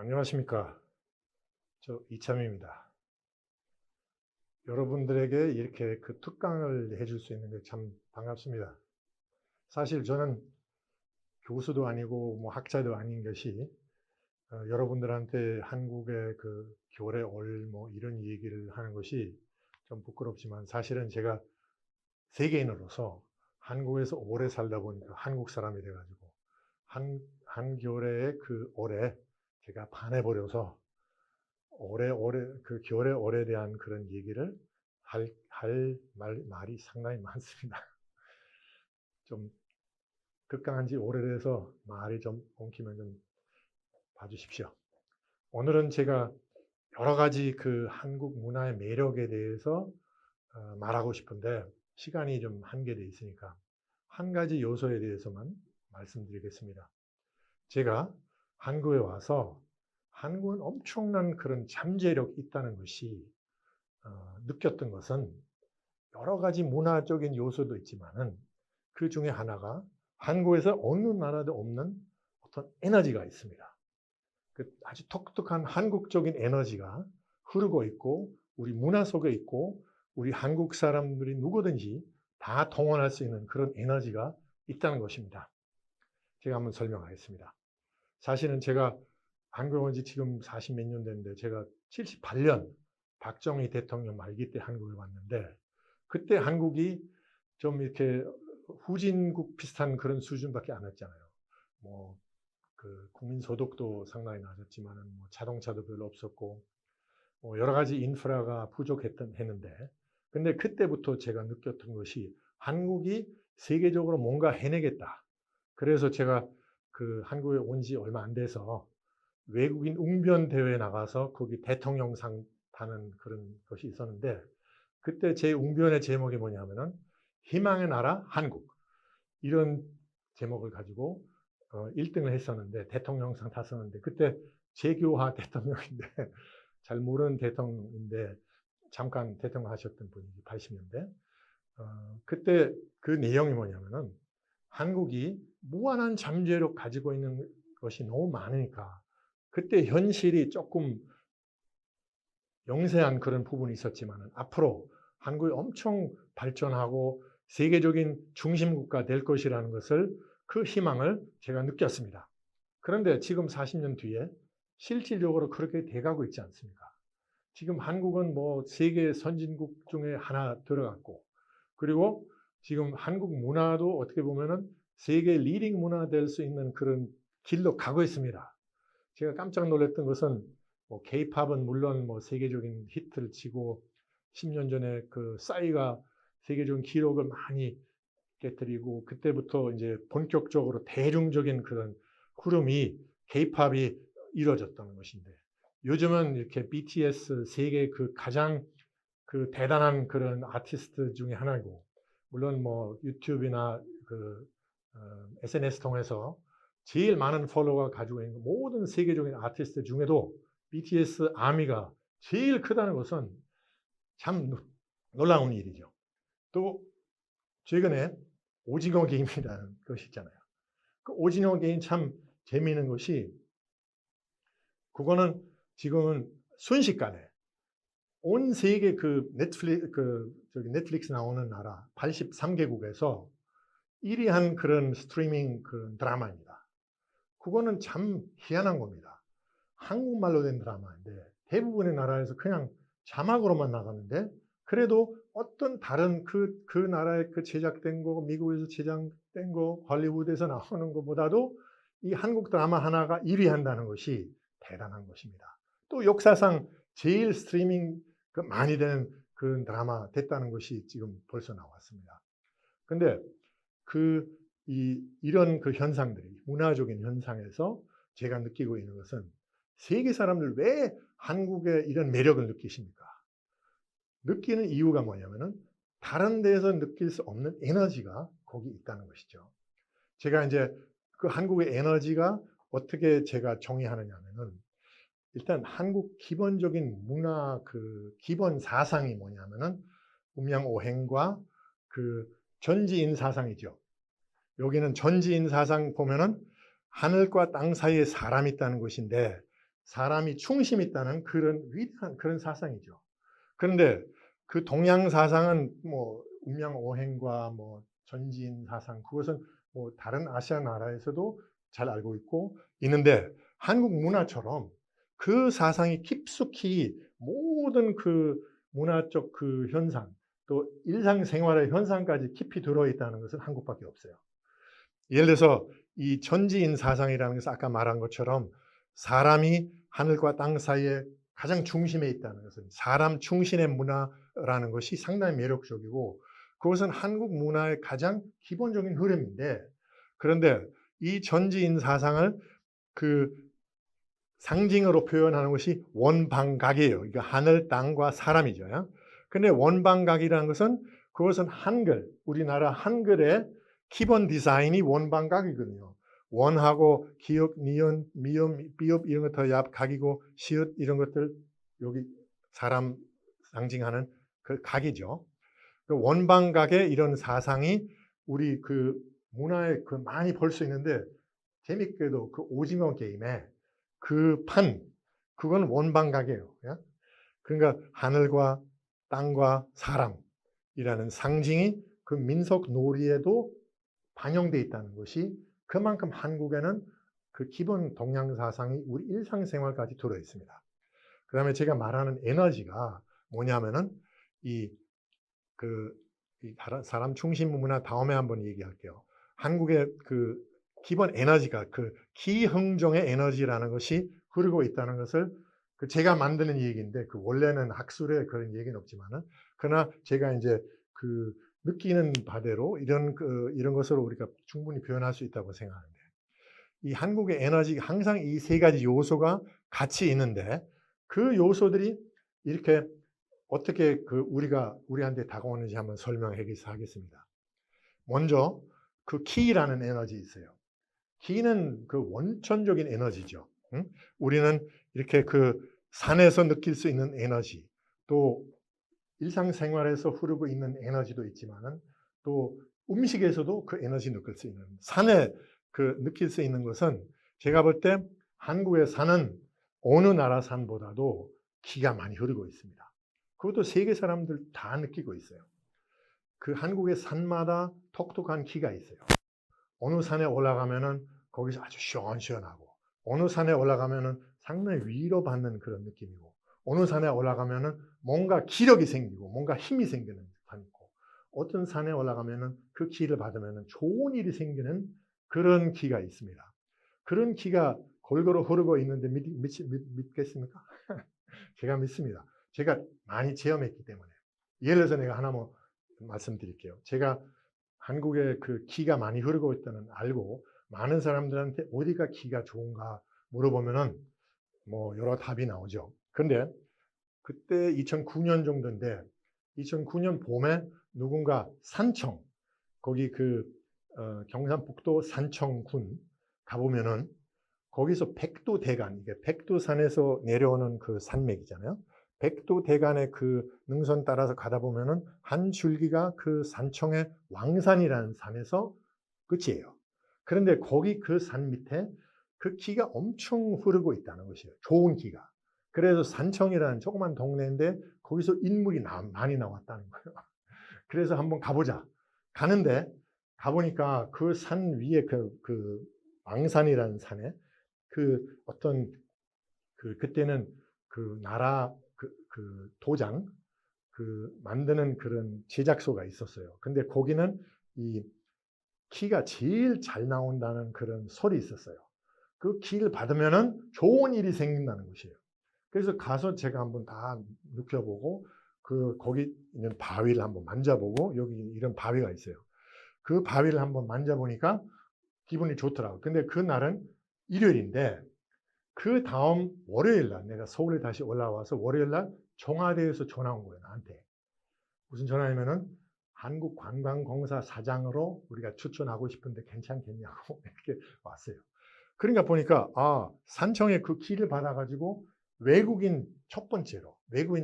안녕하십니까. 저 이참입니다. 여러분들에게 이렇게 그 특강을 해줄 수 있는 게 참 반갑습니다. 사실 저는 교수도 아니고 뭐 학자도 아닌 것이 여러분들한테 한국의 그 교래올 뭐 이런 얘기를 하는 것이 좀 부끄럽지만 사실은 제가 세계인으로서 한국에서 오래 살다 보니까 한국 사람이 돼가지고 한교래의 그 올해 제가 반해버려서 그 겨울의 올에 대한 그런 얘기를 말이 상당히 많습니다. 좀 극강한 지 오래돼서 말이 좀 엉키면 좀 봐주십시오. 오늘은 제가 여러 가지 그 한국 문화의 매력에 대해서 말하고 싶은데 시간이 좀 한계되어 있으니까 한 가지 요소에 대해서만 말씀드리겠습니다. 제가 한국에 와서 한국은 엄청난 그런 잠재력이 있다는 것이 느꼈던 것은 여러 가지 문화적인 요소도 있지만은 그 중에 하나가 한국에서 어느 나라도 없는 어떤 에너지가 있습니다. 그 아주 독특한 한국적인 에너지가 흐르고 있고 우리 문화 속에 있고 우리 한국 사람들이 누구든지 다 동원할 수 있는 그런 에너지가 있다는 것입니다. 제가 한번 설명하겠습니다. 사실은 제가 한국에 온 지 지금 40 몇 년 됐는데 제가 78년 박정희 대통령 말기 때 한국에 왔는데 그때 한국이 좀 이렇게 후진국 비슷한 그런 수준밖에 안 했잖아요. 뭐 그 국민 소득도 상당히 낮았지만은 뭐 자동차도 별로 없었고 뭐 여러 가지 인프라가 했는데 근데 그때부터 제가 느꼈던 것이 한국이 세계적으로 뭔가 해내겠다. 그래서 제가 그 한국에 온 지 얼마 안 돼서 외국인 웅변 대회에 나가서 거기 대통령상 타는 그런 것이 있었는데 그때 제 웅변의 제목이 뭐냐면은 희망의 나라 한국 이런 제목을 가지고 1등을 했었는데 대통령상 탔었는데 그때 재교화 대통령인데 잘 모르는 대통령인데 잠깐 대통령 하셨던 분이 80년대 그때 그 내용이 뭐냐면은 한국이 무한한 잠재력 가지고 있는 것이 너무 많으니까 그때 현실이 조금 영세한 그런 부분이 있었지만 앞으로 한국이 엄청 발전하고 세계적인 중심국가 될 것이라는 것을 그 희망을 제가 느꼈습니다. 그런데 지금 40년 뒤에 실질적으로 그렇게 돼가고 있지 않습니까? 지금 한국은 뭐 세계 선진국 중에 하나 들어갔고 그리고 지금 한국 문화도 어떻게 보면은 세계 리딩 문화 될 수 있는 그런 길로 가고 있습니다. 제가 깜짝 놀랐던 것은 뭐 K-팝은 물론 뭐 세계적인 히트를 치고 10년 전에 그 싸이가 세계적인 기록을 많이 깨뜨리고 그때부터 이제 본격적으로 대중적인 그런 흐름이 K-팝이 이루어졌다는 것인데 요즘은 이렇게 BTS 세계 그 가장 그 대단한 그런 아티스트 중에 하나고 물론 뭐 유튜브나 그 SNS 통해서 제일 많은 팔로워가 가지고 있는 모든 세계적인 아티스트 중에도 BTS 아미가 제일 크다는 것은 참 놀라운 일이죠. 또 최근에 오징어 게임이라는 것이 있잖아요. 그 오징어 게임 참 재미있는 것이 그거는 지금은 순식간에 온 세계 그 넷플릭스 나오는 나라 83개국에서 1위 한 그런 스트리밍 그런 드라마입니다. 그거는 참 희한한 겁니다. 한국말로 된 드라마인데 대부분의 나라에서 그냥 자막으로만 나가는데 그래도 어떤 다른 그 나라에 그 제작된 거, 미국에서 제작된 거, 할리우드에서 나오는 것보다도 이 한국 드라마 하나가 1위 한다는 것이 대단한 것입니다. 또 역사상 제일 스트리밍 많이 되는 그런 드라마 됐다는 것이 지금 벌써 나왔습니다. 근데 이런 그 현상들이 문화적인 현상에서 제가 느끼고 있는 것은 세계 사람들 왜 한국의 이런 매력을 느끼십니까? 느끼는 이유가 뭐냐면은 다른 데서 느낄 수 없는 에너지가 거기 있다는 것이죠. 제가 이제 그 한국의 에너지가 어떻게 제가 정의하느냐면은 일단 한국 기본적인 문화 그 기본 사상이 뭐냐면은 음양오행과 그 전지인 사상이죠. 여기는 전지인 사상 보면은 하늘과 땅 사이에 사람이 있다는 것인데 사람이 충심이 있다는 그런 위대한 그런 사상이죠. 그런데 그 동양 사상은 뭐 운명오행과 뭐 전지인 사상, 그것은 뭐 다른 아시아 나라에서도 잘 알고 있는데 한국 문화처럼 그 사상이 깊숙이 모든 그 문화적 그 현상, 또 일상생활의 현상까지 깊이 들어있다는 것은 한국밖에 없어요. 예를 들어서 이 전지인 사상이라는 것은 아까 말한 것처럼 사람이 하늘과 땅 사이에 가장 중심에 있다는 것은 사람 중심의 문화라는 것이 상당히 매력적이고, 그것은 한국 문화의 가장 기본적인 흐름인데, 그런데 이 전지인 사상을 그 상징으로 표현하는 것이 원방각이에요. 그러니까 하늘, 땅과 사람이죠. 근데 원방각이라는 것은 그것은 한글, 우리나라 한글의 기본 디자인이 원방각이거든요. 원하고 기역, 니은, 미음, 비읍 이런 것 더 각이고 시읒 이런 것들 여기 사람 상징하는 그 각이죠. 그 원방각의 이런 사상이 우리 그 문화에 그 많이 볼 수 있는데, 재밌게도 그 오징어 게임에 그 판, 그건 원방각이에요. 그러니까 하늘과 땅과 사람이라는 상징이 그 민속 놀이에도 반영되어 있다는 것이, 그만큼 한국에는 그 기본 동양 사상이 우리 일상생활까지 들어 있습니다. 그 다음에 제가 말하는 에너지가 뭐냐면은 이 사람 중심 문화 다음에 한번 얘기할게요. 한국의 그 기본 에너지가 그 기흥종의 에너지라는 것이 흐르고 있다는 것을 그 제가 만드는 얘기인데, 그 원래는 학술에 그런 얘기는 없지만은, 그러나 제가 이제 그 느끼는 바대로 이런 것으로 우리가 충분히 표현할 수 있다고 생각하는데, 이 한국의 에너지 항상 이 세 가지 요소가 같이 있는데, 그 요소들이 이렇게 어떻게 그 우리한테 다가오는지 한번 설명하겠습니다. 먼저 그 키라는 에너지 있어요. 키는 그 원천적인 에너지죠. 우리는 이렇게 그 산에서 느낄 수 있는 에너지, 또 일상생활에서 흐르고 있는 에너지도 있지만은, 또 음식에서도 그 에너지 느낄 수 있는, 산에 그 느낄 수 있는 것은, 제가 볼 때 한국의 산은 어느 나라 산보다도 기가 많이 흐르고 있습니다. 그것도 세계 사람들 다 느끼고 있어요. 그 한국의 산마다 독특한 기가 있어요. 어느 산에 올라가면은 거기서 아주 시원시원하고, 어느 산에 올라가면은 상당히 위로받는 그런 느낌이고, 어느 산에 올라가면은 뭔가 기력이 생기고 뭔가 힘이 생기는 산 있고, 어떤 산에 올라가면은 그 기를 받으면은 좋은 일이 생기는 그런 기가 있습니다. 그런 기가 골고루 흐르고 있는데 믿겠습니까? 제가 믿습니다. 제가 많이 체험했기 때문에. 예를 들어서 내가 하나 말씀드릴게요. 제가 한국에 그 기가 많이 흐르고 있다는 알고, 많은 사람들한테 어디가 기가 좋은가 물어보면은 뭐 여러 답이 나오죠. 그런데 그때 2009년 정도인데, 2009년 봄에 누군가 산청, 거기 경상북도 산청군 가보면은 거기서 백두대간, 이게 백두산에서 내려오는 그 산맥이잖아요. 백두대간의 그 능선 따라서 가다 보면은 한 줄기가 그 산청의 왕산이라는 산에서 끝이에요. 그런데 거기 그 산 밑에 그 기가 엄청 흐르고 있다는 것이에요. 좋은 기가. 그래서 산청이라는 조그만 동네인데 거기서 인물이 많이 나왔다는 거예요. 그래서 한번 가보자. 가는데 가보니까 그 산 위에 그 왕산이라는 산에 어떤 그때는 그 나라 그 도장 만드는 그런 제작소가 있었어요. 근데 거기는 이 키가 제일 잘 나온다는 그런 설이 있었어요. 그 키를 받으면은 좋은 일이 생긴다는 것이에요. 그래서 가서 제가 한번 다 느껴보고, 거기 있는 바위를 한번 만져보고, 여기 이런 바위가 있어요. 그 바위를 한번 만져보니까 기분이 좋더라고요. 근데 그날은 일요일인데, 그 다음 월요일 날 내가 서울에 다시 올라와서 월요일 날 청와대에서 전화 온 거예요, 나한테. 무슨 전화냐면은 한국관광공사 사장으로 우리가 추천하고 싶은데 괜찮겠냐고 이렇게 왔어요. 그러니까 보니까 산청의 그 기를 받아가지고 외국인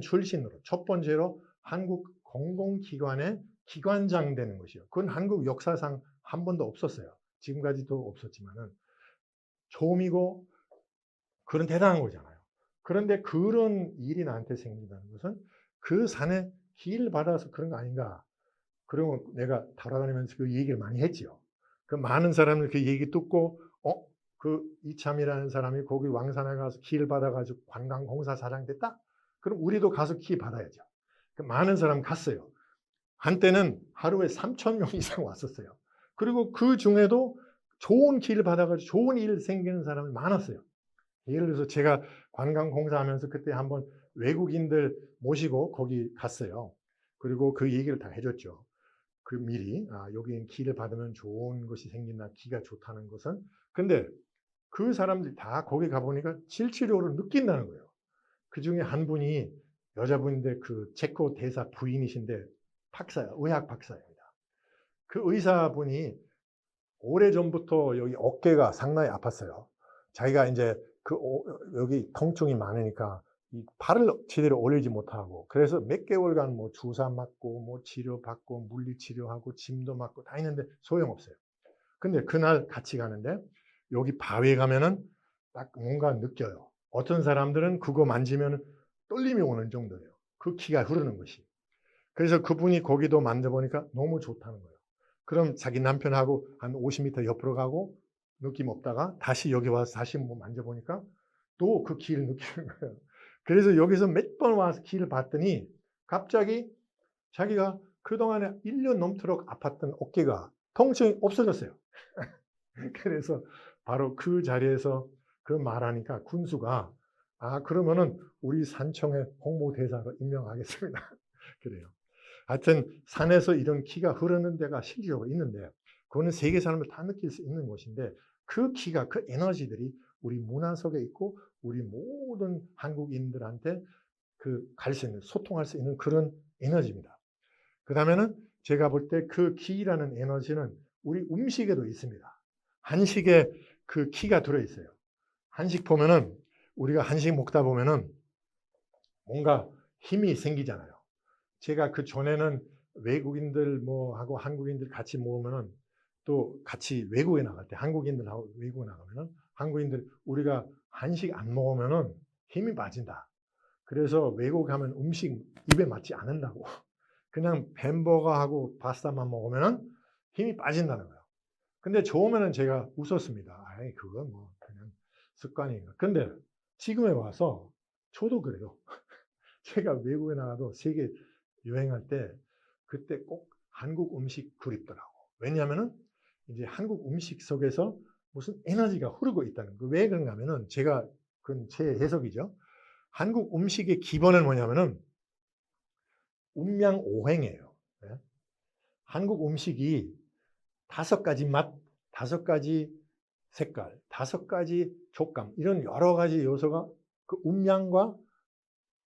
출신으로 첫 번째로 한국 공공기관의 기관장 되는 것이요. 그건 한국 역사상 한 번도 없었어요. 지금까지도 없었지만은 처음이고, 그런 대단한 거잖아요. 그런데 그런 일이 나한테 생긴다는 것은 그 산에 기를 받아서 그런 거 아닌가. 그러면 내가 돌아다니면서 그 얘기를 많이 했지요. 그 많은 사람들 그 얘기 듣고 그 이참이라는 사람이 거기 왕산에 가서 기를 받아가지고 관광공사사장 됐다? 그럼 우리도 가서 기 받아야죠. 그 많은 사람 갔어요. 한때는 하루에 3,000명 이상 왔었어요. 그리고 그 중에도 좋은 기를 받아가지고 좋은 일 생기는 사람이 많았어요. 예를 들어서 제가 관광공사하면서 그때 한번 외국인들 모시고 거기 갔어요. 그리고 그 얘기를 다 해줬죠. 그 미리 여기는 기를 받으면 좋은 것이 생긴다, 기가 좋다는 것은. 근데 그 사람들이 다 거기 가보니까 실질적으로 느낀다는 거예요. 그 중에 한 분이 여자분인데 그 체코 대사 부인이신데 박사예요. 의학 박사입니다. 그 의사분이 오래전부터 여기 어깨가 상당히 아팠어요. 자기가 이제 여기 통증이 많으니까 이 팔을 제대로 올리지 못하고, 그래서 몇 개월간 뭐 주사 맞고 뭐 치료받고 물리치료하고 짐도 맞고 다 했는데 소용없어요. 근데 그날 같이 가는데 여기 바위에 가면은 딱 뭔가 느껴요. 어떤 사람들은 그거 만지면 떨림이 오는 정도예요. 그 기가 흐르는 것이. 그래서 그분이 거기도 만져보니까 너무 좋다는 거예요. 그럼 자기 남편하고 한 50m 옆으로 가고 느낌 없다가 다시 여기 와서 다시 뭐 만져보니까 또 그 기를 느끼는 거예요. 그래서 여기서 몇 번 와서 기를 봤더니 갑자기 자기가 그동안에 1년 넘도록 아팠던 어깨가 통증이 없어졌어요. 그래서 바로 그 자리에서 그 말하니까 군수가 그러면은 우리 산청의 홍보대사로 임명하겠습니다. 그래요. 하여튼 산에서 이런 기가 흐르는 데가 실질적으로 있는데 그거는 세계 사람을 다 느낄 수 있는 곳인데 그 기가, 그 에너지들이 우리 문화 속에 있고 우리 모든 한국인들한테 갈 수 있는, 소통할 수 있는 그런 에너지입니다. 그 다음에는 제가 볼 때 그 기라는 에너지는 우리 음식에도 있습니다. 한식에 그 기가 들어있어요. 한식 보면은 우리가 한식 먹다 보면은 뭔가 힘이 생기잖아요. 제가 그 전에는 외국인들 하고 한국인들 같이 모으면은 또 같이 외국에 나갈 때 한국인들하고 외국에 나가면은 한국인들 우리가 한식 안 먹으면은 힘이 빠진다. 그래서 외국 가면 음식 입에 맞지 않는다고. 그냥 햄버거하고 파스타만 먹으면은 힘이 빠진다는 거예요. 근데 처음에는 제가 웃었습니다. 그건 뭐 그냥 습관이니까. 근데 지금에 와서 저도 그래요. 제가 외국에 나가도 세계 여행할 때 그때 꼭 한국 음식 그립더라고. 왜냐하면은 이제 한국 음식 속에서 무슨 에너지가 흐르고 있다는 거. 왜 그런가 하면은 그건 제 해석이죠. 한국 음식의 기본은 뭐냐면은 음양오행이에요. 네? 한국 음식이 5가지 맛, 5가지 색깔, 5가지 촉감, 이런 여러 가지 요소가 그 음양과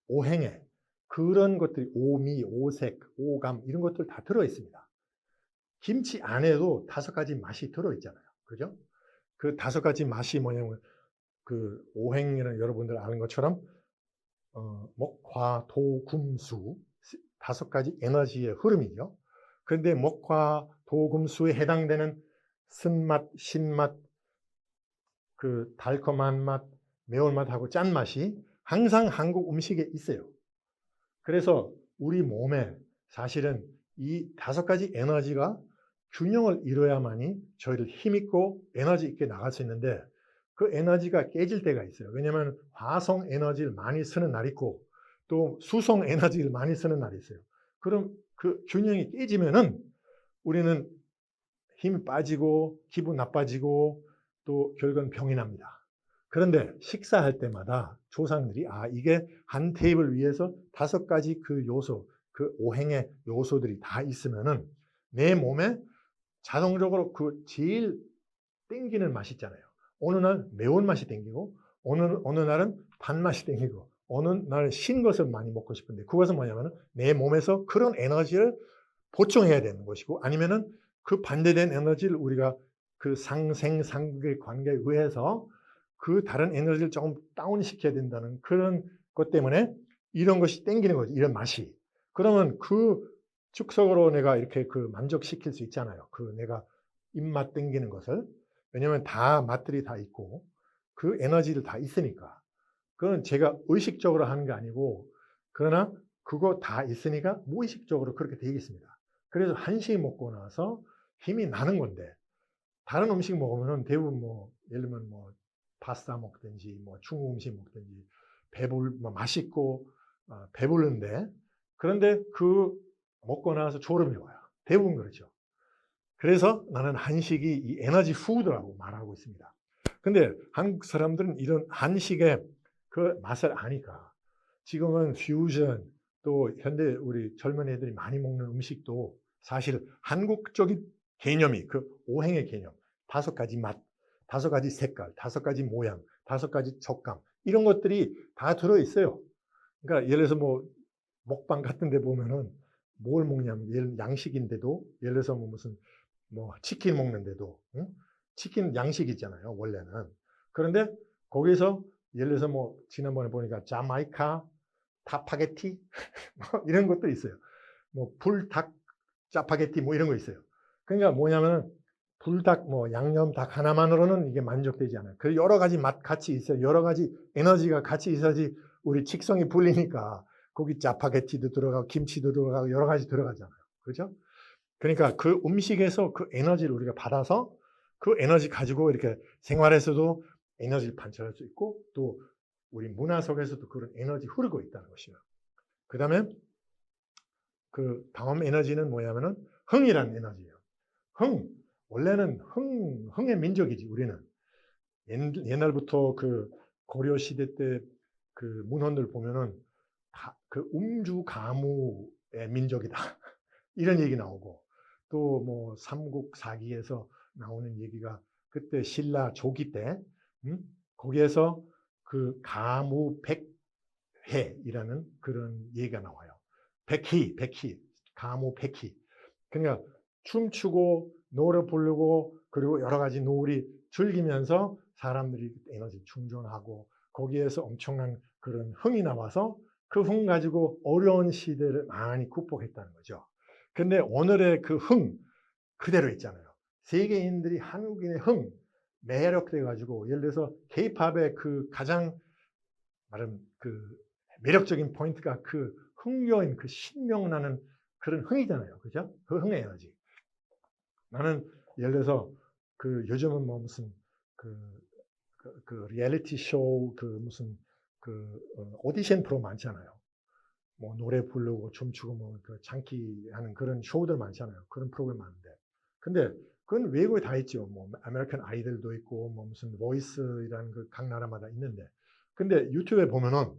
오행에 그런 것들이 오미, 오색, 오감 이런 것들 다 들어있습니다. 김치 안에도 5가지 맛이 들어있잖아요. 그죠? 그 5가지 맛이 뭐냐면 그 오행이라는 여러분들 아는 것처럼 목화, 도, 금, 수 5가지 에너지의 흐름이죠. 그런데 목화, 도, 금, 수에 해당되는 쓴맛, 신맛, 그 달콤한 맛, 매운맛하고 짠맛이 항상 한국 음식에 있어요. 그래서 우리 몸에 사실은 이 5가지 에너지가 균형을 이뤄야만이 저희를 힘있고 에너지 있게 나갈 수 있는데 그 에너지가 깨질 때가 있어요. 왜냐하면 화성 에너지를 많이 쓰는 날이 있고 또 수성 에너지를 많이 쓰는 날이 있어요. 그럼 그 균형이 깨지면은 우리는 힘이 빠지고 기분 나빠지고 또 결국은 병이 납니다. 그런데 식사할 때마다 조상들이 이게 한 테이블 위에서 5가지 그 요소, 그 오행의 요소들이 다 있으면은 내 몸에 자동적으로 제일 땡기는 맛이 있잖아요. 어느 날 매운맛이 땡기고 어느 날은 단맛이 땡기고 어느 날은 신 것을 많이 먹고 싶은데 그것은 뭐냐면은 내 몸에서 그런 에너지를 보충해야 되는 것이고 아니면은 그 반대된 에너지를 우리가 그 상생상극의 관계에 의해서 그 다른 에너지를 조금 다운시켜야 된다는 그런 것 때문에 이런 것이 땡기는 거죠. 이런 맛이. 그러면 그 즉석으로 내가 이렇게 만족시킬 수 있잖아요. 내가 입맛 땡기는 것을. 왜냐하면 다 맛들이 다 있고 그 에너지를 다 있으니까. 그건 제가 의식적으로 하는 게 아니고, 그러나 그거 다 있으니까 무의식적으로 그렇게 되겠습니다. 그래서 한식 먹고 나서 힘이 나는 건데, 다른 음식 먹으면은 대부분 뭐 예를 들면 뭐 파스타 먹든지 뭐 중국 음식 먹든지 뭐 맛있고 배부른데, 그런데 그 먹고 나서 졸음이 와요. 대부분 그렇죠. 그래서 나는 한식이 이 에너지 푸드라고 말하고 있습니다. 근데 한국 사람들은 이런 한식의 그 맛을 아니까 지금은 퓨전, 또 현대 우리 젊은 애들이 많이 먹는 음식도 사실 한국적인 개념이 그 오행의 개념, 5가지 맛, 5가지 색깔, 5가지 모양, 5가지 촉감, 이런 것들이 다 들어있어요. 그러니까 예를 들어서 뭐 먹방 같은 데 보면은 뭘 먹냐면 양식인데도 예를 들어서 뭐 무슨 뭐 치킨 먹는데도 치킨 양식이잖아요, 원래는. 그런데 거기서 예를 들어서 뭐 지난번에 보니까 자마이카 타파게티 뭐 이런 것도 있어요. 뭐 불닭 짜파게티 뭐 이런 거 있어요. 그러니까 뭐냐면은 불닭 뭐 양념 닭 하나만으로는 이게 만족되지 않아요. 그 여러 가지 맛 같이 있어요. 여러 가지 에너지가 같이 있어야지 우리 식성이 풀리니까 거기 짜파게티도 들어가고 김치도 들어가고 여러 가지 들어가잖아요. 그렇죠? 그러니까 그 음식에서 그 에너지를 우리가 받아서 그 에너지 가지고 이렇게 생활에서도 에너지를 반출할 수 있고, 또 우리 문화 속에서도 그런 에너지 흐르고 있다는 것이에요. 그 다음에 그 다음 에너지는 뭐냐면은 흥이라는 에너지예요. 흥. 원래는 흥의 민족이지, 우리는. 옛날부터 그 고려 시대 때 그 문헌들 보면은 그 음주가무의 민족이다. 이런 얘기 나오고, 또 뭐 삼국사기에서 나오는 얘기가 그때 신라 조기 때 거기에서 그 가무백회이라는 그런 얘기가 나와요. 백희, 가무 백희. 그러니까 춤추고 노래 부르고 그리고 여러 가지 놀이 즐기면서 사람들이 에너지 충전하고, 거기에서 엄청난 그런 흥이 나와서 그 흥 가지고 어려운 시대를 많이 극복했다는 거죠. 근데 오늘의 그 흥 그대로 있잖아요. 세계인들이 한국인의 흥 매력돼 가지고, 예를 들어서 K-팝의 그 가장 말은 그 매력적인 포인트가 그 흥겨운 그 신명나는 그런 흥이잖아요. 그죠? 그 흥의 에너지. 나는 예를 들어서 그 요즘은 뭐 무슨 그 리얼리티 쇼 그 무슨 그 오디션 프로 많잖아요. 뭐 노래 부르고 춤추고 뭐 그 장기 하는 그런 쇼들 많잖아요. 그런 프로그램 많은데. 근데 그건 외국에 다 있죠. 뭐 아메리칸 아이돌도 있고 뭐 무슨 보이스라는 그 각 나라마다 있는데. 근데 유튜브에 보면은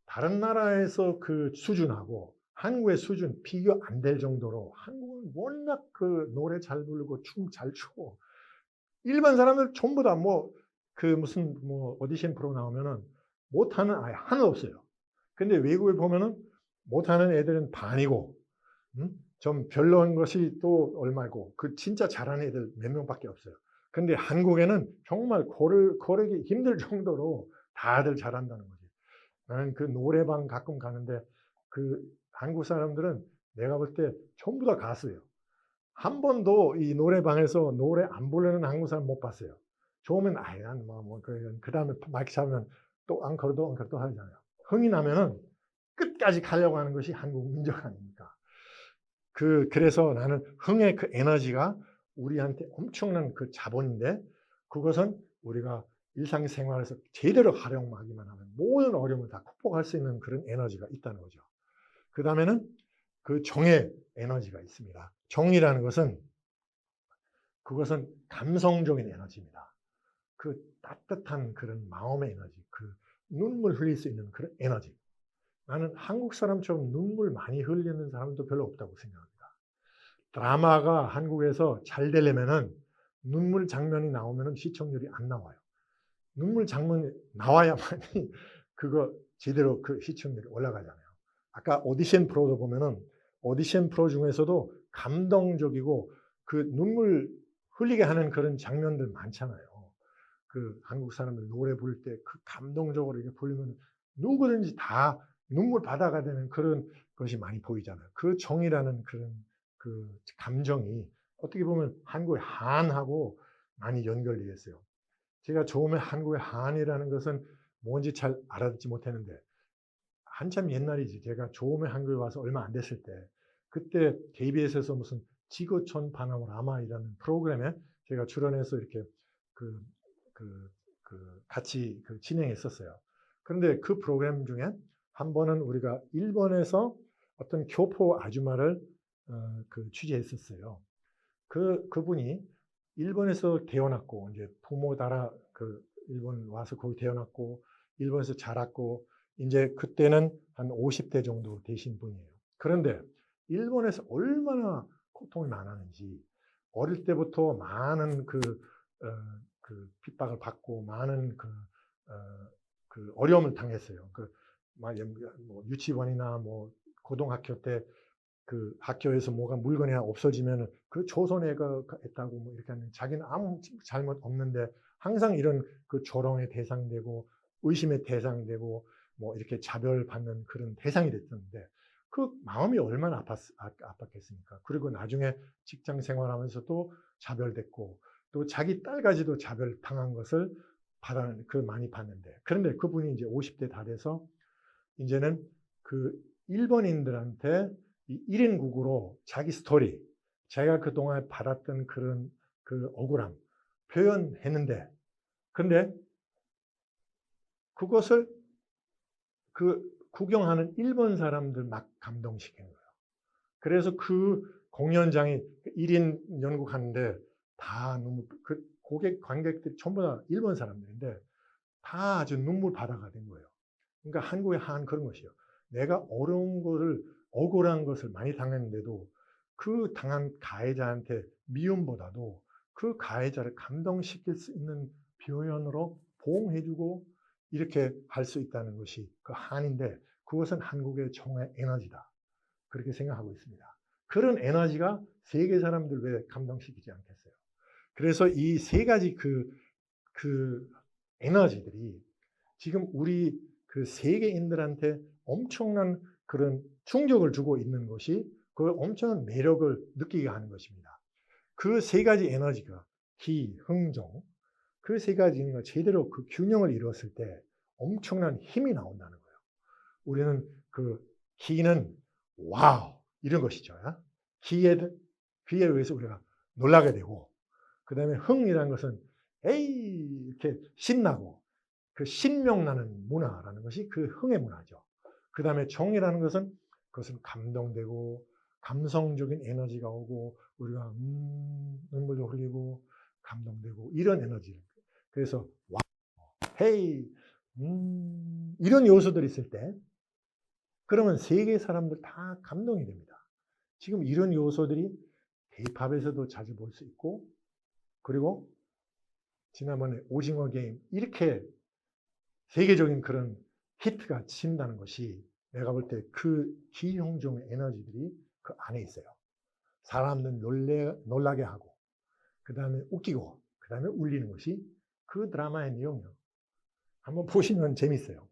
다른 나라에서 그 수준하고 한국의 수준 비교 안 될 정도로, 한국은 워낙 그 노래 잘 부르고 춤 잘 추고, 일반 사람들 전부 다 뭐 그 무슨 뭐 오디션 프로 나오면은 못하는 아예 하나 없어요. 근데 외국에 보면은 못하는 애들은 반이고, 좀 별로인 것이 또 얼마고, 그 진짜 잘하는 애들 몇 명밖에 없어요. 근데 한국에는 정말 고르기 힘들 정도로 다들 잘한다는 거지. 나는 그 노래방 가끔 가는데 그 한국 사람들은 내가 볼 때 전부 다 가수예요. 한 번도 이 노래방에서 노래 안 부르는 한국 사람 못 봤어요. 좋으면 아예 그 다음에 마이크 잡으면 또 앙코르도 하잖아요. 흥이 나면은 끝까지 가려고 하는 것이 한국 민족 아닙니까? 그래서 나는 흥의 그 에너지가 우리한테 엄청난 그 자본인데, 그것은 우리가 일상생활에서 제대로 활용하기만 하면 모든 어려움을 다 극복할 수 있는 그런 에너지가 있다는 거죠. 그 다음에는 그 정의 에너지가 있습니다. 정이라는 것은 그것은 감성적인 에너지입니다. 그 따뜻한 그런 마음의 에너지, 그 눈물 흘릴 수 있는 그런 에너지. 나는 한국 사람처럼 눈물 많이 흘리는 사람도 별로 없다고 생각합니다. 드라마가 한국에서 잘 되려면은 눈물 장면이 나오면은 시청률이 안 나와요. 눈물 장면이 나와야만이 그거 제대로 그 시청률이 올라가잖아요. 아까 오디션 프로도 보면은 오디션 프로 중에서도 감동적이고 그 눈물 흘리게 하는 그런 장면들 많잖아요. 그 한국 사람들 노래 부를 때 그 감동적으로 이렇게 부르면 누구든지 다 눈물 바다가 되는 그런 것이 많이 보이잖아요. 그 정이라는 그런 그 감정이 어떻게 보면 한국의 한하고 많이 연결되어 있어요. 제가 처음에 한국의 한이라는 것은 뭔지 잘 알아듣지 못했는데 한참 옛날이지. 제가 처음에 한국에 와서 얼마 안 됐을 때 그때 KBS에서 무슨 지구촌 파노라마이라는 프로그램에 제가 출연해서 이렇게 그, 같이 진행했었어요. 그런데 그 프로그램 중에 한 번은 우리가 일본에서 어떤 교포 아줌마를 취재했었어요. 그분이 일본에서 태어났고 이제 부모 따라 일본 와서 거기 태어났고 일본에서 자랐고 이제 그때는 한 50대 정도 되신 분이에요. 그런데 일본에서 얼마나 고통이 많았는지 어릴 때부터 많은 핍박을 받고 많은 어려움을 당했어요. 뭐 유치원이나 뭐 고등학교 때 학교에서 뭐가 물건이 없어지면 조선애가 했다고 뭐 이렇게 하는 자기는 아무 잘못 없는데 항상 이런 조롱의 대상되고 의심의 대상되고 뭐 이렇게 자별받는 그런 대상이 됐었는데 그 마음이 얼마나 아팠겠습니까? 그리고 나중에 직장 생활하면서도 자별됐고 또 자기 딸까지도 자별당한 것을 많이 봤는데 그런데 그분이 이제 50대 다 돼서 이제는 일본인들한테 1인 국으로 자기 스토리, 자기가 그동안 받았던 그런 억울함 표현했는데 근데 그것을 구경하는 일본 사람들 막 감동시킨 거예요. 그래서 공연장이 1인 연극하는데 다 고객 관객들이 전부 다 일본 사람들인데 다 아주 눈물 바다가 된 거예요. 그러니까 한국의 그런 것이요. 내가 억울한 것을 많이 당했는데도 그 당한 가해자한테 미움보다도 그 가해자를 감동시킬 수 있는 표현으로 보응해주고 이렇게 할 수 있다는 것이 한인데 그것은 한국의 정의 에너지다. 그렇게 생각하고 있습니다. 그런 에너지가 세계 사람들 왜 감동시키지 않겠어요? 그래서 이 세 가지 에너지들이 지금 우리 세계인들한테 엄청난 그런 충격을 주고 있는 것이 엄청난 매력을 느끼게 하는 것입니다. 그 세 가지 에너지가 기, 흥, 정, 그 세 가지가 제대로 균형을 이루었을 때 엄청난 힘이 나온다는 거예요. 우리는 기는 와우 이런 것이죠. 기에 의해서 우리가 놀라게 되고 그 다음에 흥이라는 것은 에이 이렇게 신나고 신명나는 문화라는 것이 흥의 문화죠. 그 다음에 정이라는 것은 그것은 감동되고 감성적인 에너지가 오고 우리가 눈물도 흘리고 감동되고 이런 에너지. 그래서 와, 헤이, 이런 요소들이 있을 때 그러면 세계 사람들 다 감동이 됩니다. 지금 이런 요소들이 K-팝에서도 자주 볼 수 있고 그리고 지난번에 오징어 게임 이렇게 세계적인 그런 히트가 친다는 것이 내가 볼 때 기형종의 에너지들이 그 안에 있어요. 사람들 놀라게 하고 그 다음에 웃기고 그 다음에 울리는 것이 그 드라마의 내용이에요. 한번 보시면 재밌어요.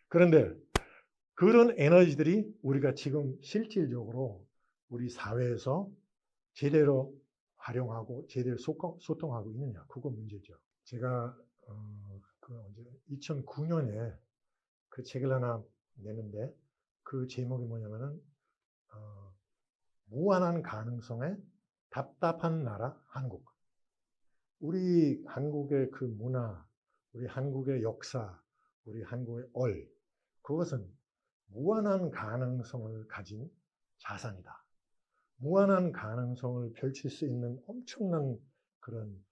그런데 그런 에너지들이 우리가 지금 실질적으로 우리 사회에서 제대로 활용하고 제대로 소통하고 있느냐 그거 문제죠. 제가 2009년에 책을 하나 내는데 그 제목이 뭐냐면은 무한한 가능성의 답답한 나라 한국. 우리 한국의 문화, 우리 한국의 역사, 우리 한국의 그것은 무한한 가능성을 가진 자산이다. 무한한 가능성을 펼칠 수 있는 엄청난 그런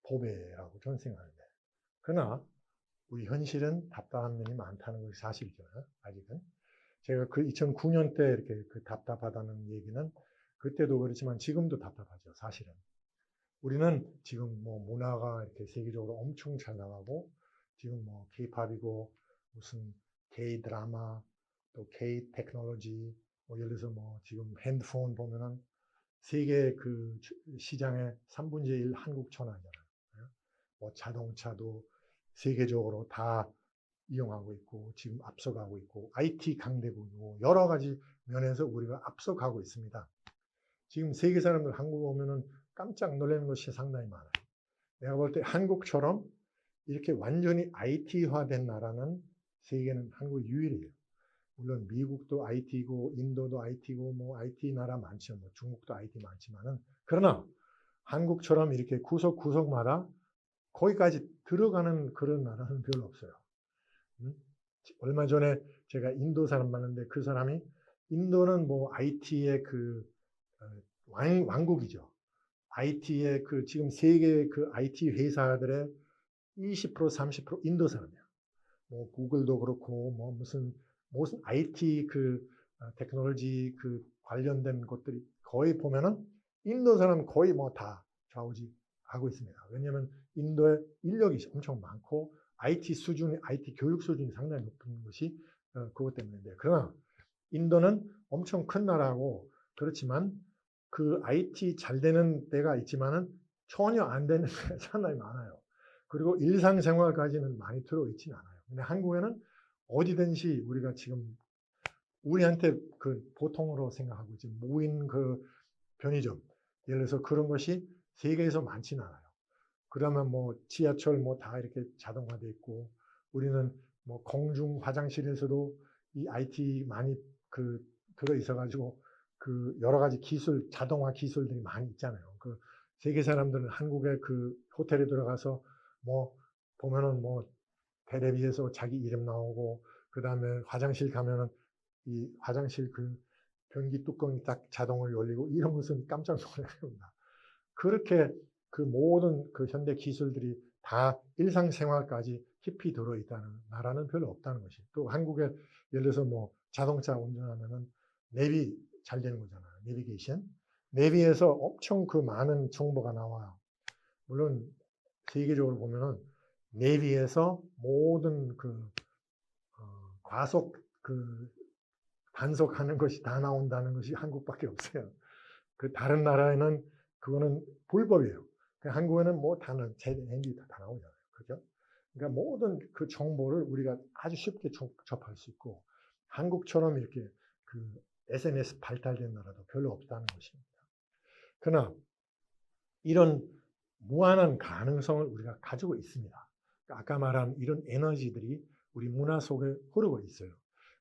보배라고 저는 생각하는데 그러나 우리 현실은 답답한 면이 많다는 것이 사실이죠. 아직은. 제가 2009년 때 이렇게 답답하다는 얘기는 그때도 그렇지만 지금도 답답하죠. 사실은. 우리는 지금 뭐 문화가 이렇게 세계적으로 엄청 잘 나가고 지금 뭐 K-팝이고 무슨 K-드라마 또 K-테크놀로지 뭐 예를 들어서 뭐 지금 핸드폰 보면은 세계 시장의 3분의 1 한국 천하잖아요. 뭐 자동차도 세계적으로 다 이용하고 있고 지금 앞서가고 있고 IT 강대국이고 여러 가지 면에서 우리가 앞서가고 있습니다. 지금 세계 사람들 한국 오면은 깜짝 놀라는 것이 상당히 많아요. 내가 볼 때 한국처럼 이렇게 완전히 IT화된 나라는 세계는 한국이 유일해요. 물론 미국도 IT고 인도도 IT고 뭐 IT 나라 많죠. 뭐 중국도 IT 많지만은 그러나 한국처럼 이렇게 구석구석마다 거기까지 들어가는 그런 나라는 별로 없어요. 얼마 전에 제가 인도 사람 봤는데 그 사람이 인도는 뭐 IT의 그 왕국이죠. IT의 그 지금 세계 그 IT 회사들의 20% 30% 인도 사람이야. 뭐 구글도 그렇고 뭐 무슨 IT 그 테크놀로지 그 관련된 것들이 거의 보면은 인도 사람 거의 뭐 다 좌우지하고 있습니다. 왜냐하면 인도의 인력이 엄청 많고 IT 수준이 IT 교육 수준이 상당히 높은 것이 그것 때문인데 그러나 인도는 엄청 큰 나라고 그렇지만 그 IT 잘 되는 데가 있지만은 전혀 안 되는 데가 상당히 많아요. 그리고 일상생활까지는 많이 들어있지는 않아요. 근데 한국에는 어디든지 우리가 지금 우리한테 그 보통으로 생각하고 지금 모인 그 편의점 예를 들어서 그런 것이 세계에서 많지는 않아요. 그러면 뭐 지하철 뭐 다 이렇게 자동화돼 있고 우리는 뭐 공중 화장실에서도 이 IT 많이 그 들어 있어 가지고 그 여러 가지 기술 자동화 기술들이 많이 있잖아요. 그 세계 사람들은 한국의 그 호텔에 들어가서 뭐 보면은 뭐 텔레비에서 자기 이름 나오고 그다음에 화장실 가면은 이 화장실 그 변기 뚜껑이 딱 자동으로 열리고 이런 것은 깜짝 놀랍니다. 그렇게 그 모든 그 현대 기술들이 다 일상생활까지 깊이 들어있다는 나라는 별로 없다는 것이. 또 한국에 예를 들어서 뭐 자동차 운전하면은 내비 잘 되는 거잖아요. 내비게이션. 내비에서 엄청 그 많은 정보가 나와요. 물론 세계적으로 보면은 내비에서 모든 그 과속 그 단속하는 것이 다 나온다는 것이 한국밖에 없어요. 그 다른 나라에는 그거는 불법이에요. 한국에는 뭐 다는 제행기 다 나오잖아요. 그죠? 그러니까 모든 그 정보를 우리가 아주 쉽게 접할 수 있고 한국처럼 이렇게 그 SNS 발달된 나라도 별로 없다는 것입니다. 그러나 이런 무한한 가능성을 우리가 가지고 있습니다. 아까 말한 이런 에너지들이 우리 문화 속에 흐르고 있어요.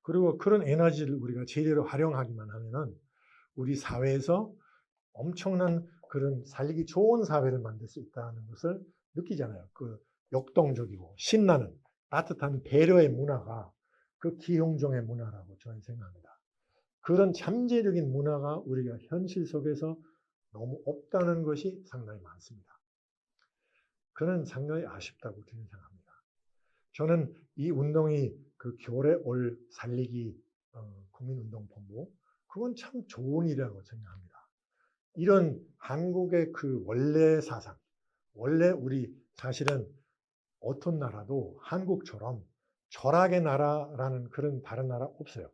그리고 그런 에너지를 우리가 제대로 활용하기만 하면은 우리 사회에서 엄청난 그런 살기 좋은 사회를 만들 수 있다는 것을 느끼잖아요. 그 역동적이고 신나는 따뜻한 배려의 문화가 그 기용종의 문화라고 저는 생각합니다. 그런 잠재적인 문화가 우리가 현실 속에서 너무 없다는 것이 상당히 많습니다. 그는 상당히 아쉽다고 저는 생각합니다. 저는 이 운동이 그 교래 올 살리기 국민운동본부 그건 참 좋은 일이라고 생각합니다. 이런 한국의 그 원래 사상, 원래 우리 사실은 어떤 나라도 한국처럼 철학의 나라라는 그런 다른 나라 없어요.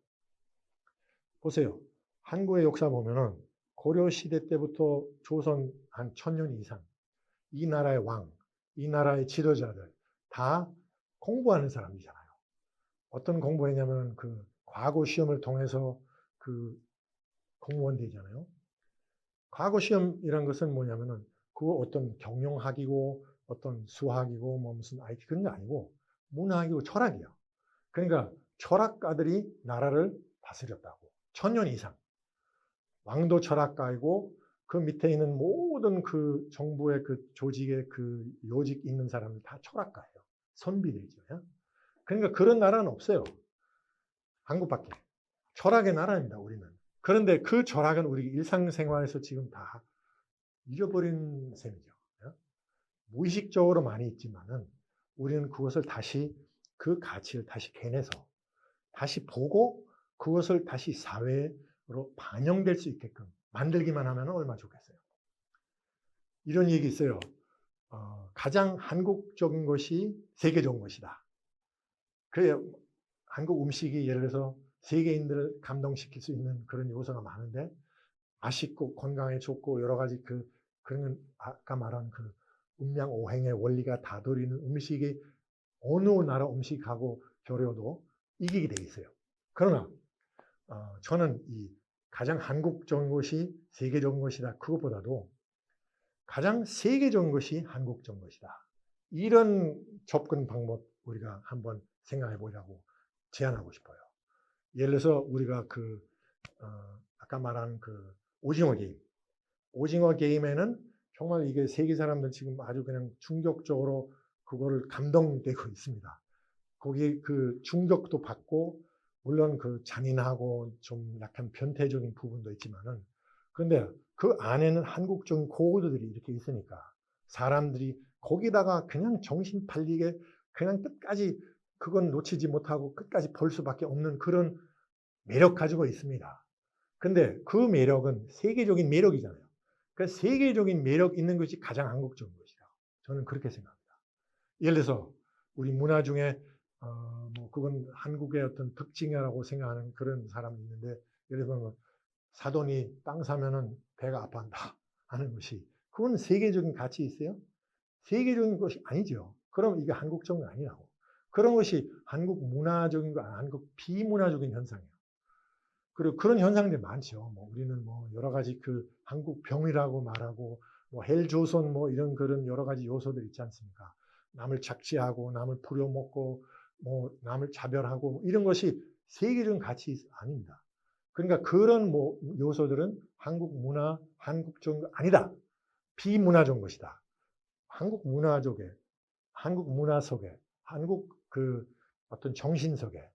보세요. 한국의 역사 보면은 고려시대 때부터 조선 한 1000년 이상 이 나라의 왕, 이 나라의 지도자들 다 공부하는 사람이잖아요. 어떤 공부했냐면 그 과거 시험을 통해서 그 공무원 되잖아요. 과거 시험이란 것은 뭐냐면은 그거 어떤 경영학이고 어떤 수학이고 뭐 무슨 IT 그런 게 아니고 문학이고 철학이야. 그러니까 철학가들이 나라를 다스렸다고. 1000년 이상. 왕도 철학가이고 그 밑에 있는 모든 그 정부의 그 조직의 그 요직 있는 사람들 다 철학가예요. 선비들이죠. 그러니까 그런 나라는 없어요. 한국밖에. 철학의 나라입니다, 우리는. 그런데 그 철학은 우리 일상생활에서 지금 다 잊어버린 셈이죠. 무의식적으로 많이 있지만은 우리는 그것을 다시 그 가치를 다시 캐내서 다시 보고 그것을 다시 사회로 반영될 수 있게끔 만들기만 하면 얼마나 좋겠어요. 이런 얘기 있어요. 가장 한국적인 것이 세계적인 것이다. 그래요. 한국 음식이 예를 들어서 세계인들을 감동시킬 수 있는 그런 요소가 많은데 맛있고 건강에 좋고 여러 가지 그런 아까 말한 그 음양오행의 원리가 다스리는 음식이 어느 나라 음식하고 겨뤄도 이기게 돼 있어요. 그러나 저는 이 가장 한국적인 것이 세계적인 것이다. 그것보다도 가장 세계적인 것이 한국적인 것이다. 이런 접근 방법 우리가 한번 생각해 보자고 제안하고 싶어요. 예를 들어서 우리가 아까 말한 오징어 게임. 오징어 게임에는 정말 이게 세계 사람들 지금 아주 그냥 충격적으로 그거를 감동되고 있습니다. 거기에 충격도 받고, 물론 잔인하고 좀 약간 변태적인 부분도 있지만은, 그런데 그 안에는 한국적인 코드들이 이렇게 있으니까 사람들이 거기다가 그냥 정신 팔리게 그냥 끝까지 그건 놓치지 못하고 끝까지 볼 수밖에 없는 그런 매력 가지고 있습니다. 근데 그 매력은 세계적인 매력이잖아요. 그 세계적인 매력 있는 것이 가장 한국적인 것이다. 저는 그렇게 생각합니다. 예를 들어서 우리 문화 중에 그건 한국의 어떤 특징이라고 생각하는 그런 사람이 있는데, 예를 들면 사돈이 땅 사면은 배가 아파한다 하는 것이, 그건 세계적인 가치 있어요? 세계적인 것이 아니죠. 그럼 이게 한국적인 게 아니라고. 그런 것이 한국 문화적인 거, 한국 비문화적인 현상이에요. 그리고 그런 현상들이 많죠. 우리는 여러 가지 한국 병이라고 말하고, 헬조선 이런 그런 여러 가지 요소들 있지 않습니까? 남을 착취하고, 남을 부려먹고, 남을 차별하고, 이런 것이 세계적인 가치 아닙니다. 그러니까 그런 요소들은 한국 문화, 한국적인 거 아니다. 비문화적인 것이다. 한국 문화 속에, 한국 어떤 정신 속에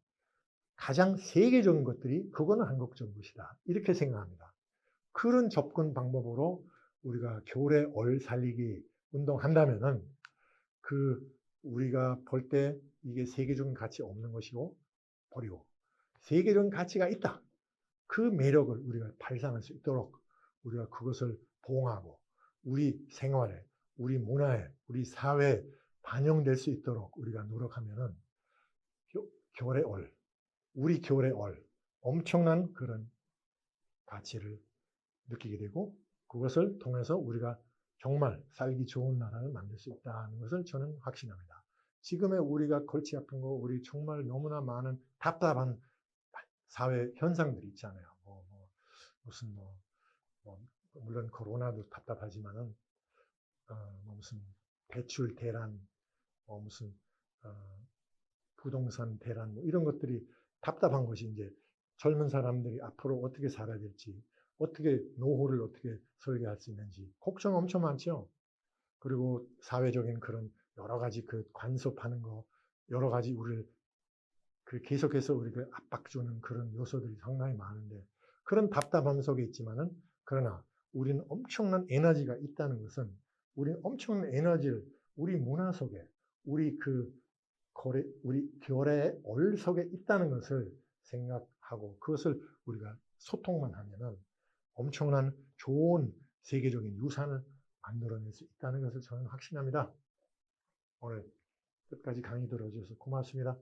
가장 세계적인 것들이 그거는 한국적인 것이다. 이렇게 생각합니다. 그런 접근 방법으로 우리가 겨울에 얼 살리기 운동한다면은 우리가 볼 때 이게 세계적인 가치 없는 것이고 버리고 세계적인 가치가 있다. 그 매력을 우리가 발산할 수 있도록 우리가 그것을 보호하고 우리 생활에, 우리 문화에, 우리 사회에 반영될 수 있도록 우리가 노력하면은 겨울의 얼, 우리 겨울의 얼, 엄청난 그런 가치를 느끼게 되고 그것을 통해서 우리가 정말 살기 좋은 나라를 만들 수 있다는 것을 저는 확신합니다. 지금의 우리가 골치 아픈 거, 우리 정말 너무나 많은 답답한 사회 현상들이 있잖아요. 무슨 물론 코로나도 답답하지만은 무슨 대출 대란, 무슨 부동산 대란, 이런 것들이 답답한 것이 이제 젊은 사람들이 앞으로 어떻게 살아야 될지, 어떻게 노후를 어떻게 설계할 수 있는지 걱정 엄청 많죠. 그리고 사회적인 그런 여러 가지 간섭하는 거, 여러 가지 우리를 계속해서 우리를 압박 주는 그런 요소들이 상당히 많은데, 그런 답답함 속에 있지만은, 그러나 우리는 엄청난 에너지가 있다는 것은, 우리는 엄청난 에너지를 우리 문화 속에, 우리 겨울의 얼 속에 있다는 것을 생각하고 그것을 우리가 소통만 하면은 엄청난 좋은 세계적인 유산을 만들어낼 수 있다는 것을 저는 확신합니다. 오늘 끝까지 강의 들어주셔서 고맙습니다.